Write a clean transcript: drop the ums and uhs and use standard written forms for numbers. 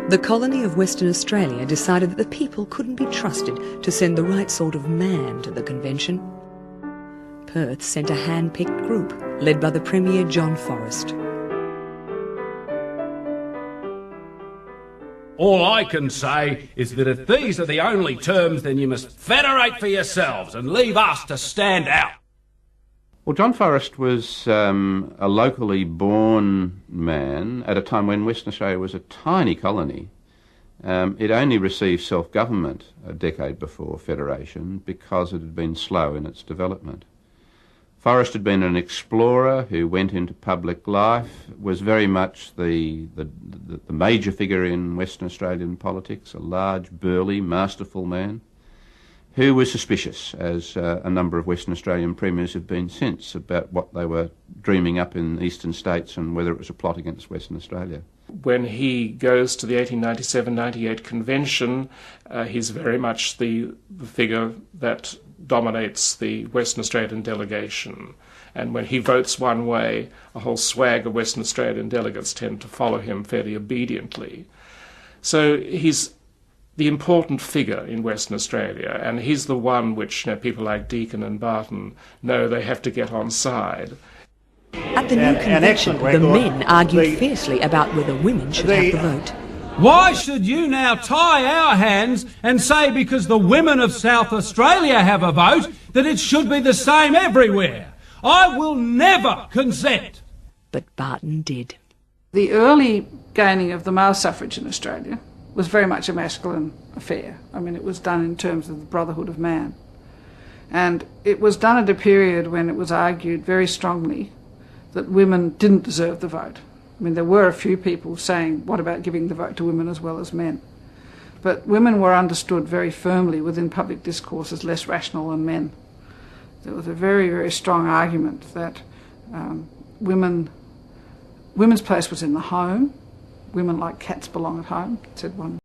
The colony of Western Australia decided that the people couldn't be trusted to send the right sort of man to the convention. Perth sent a hand-picked group led by the Premier John Forrest. All I can say is that if these are the only terms, then you must federate for yourselves and leave us to stand out. Well, John Forrest was a locally born man at a time when Western Australia was a tiny colony. It only received self-government a decade before Federation because it had been slow in its development. Forrest had been an explorer who went into public life, was very much the major figure in Western Australian politics, a large, burly, masterful man, who was suspicious, as a number of Western Australian premiers have been since, about what they were dreaming up in eastern states and whether it was a plot against Western Australia. When he goes to the 1897-98 convention, he's very much the figure that dominates the Western Australian delegation. And when he votes one way, a whole swag of Western Australian delegates tend to follow him fairly obediently. So he's the important figure in Western Australia, and he's the one which people like Deakin and Barton know they have to get on side. At the new convention, the men argued fiercely about whether women should have the vote. Why should you now tie our hands and say because the women of South Australia have a vote that it should be the same everywhere? I will never consent. But Barton did. The early gaining of the male suffrage in Australia was very much a masculine affair. I mean, it was done in terms of the brotherhood of man. And it was done at a period when it was argued very strongly that women didn't deserve the vote. I mean, there were a few people saying, what about giving the vote to women as well as men? But women were understood very firmly within public discourse as less rational than men. There was a very, very strong argument that women's place was in the home. Women like cats belong at home, said one.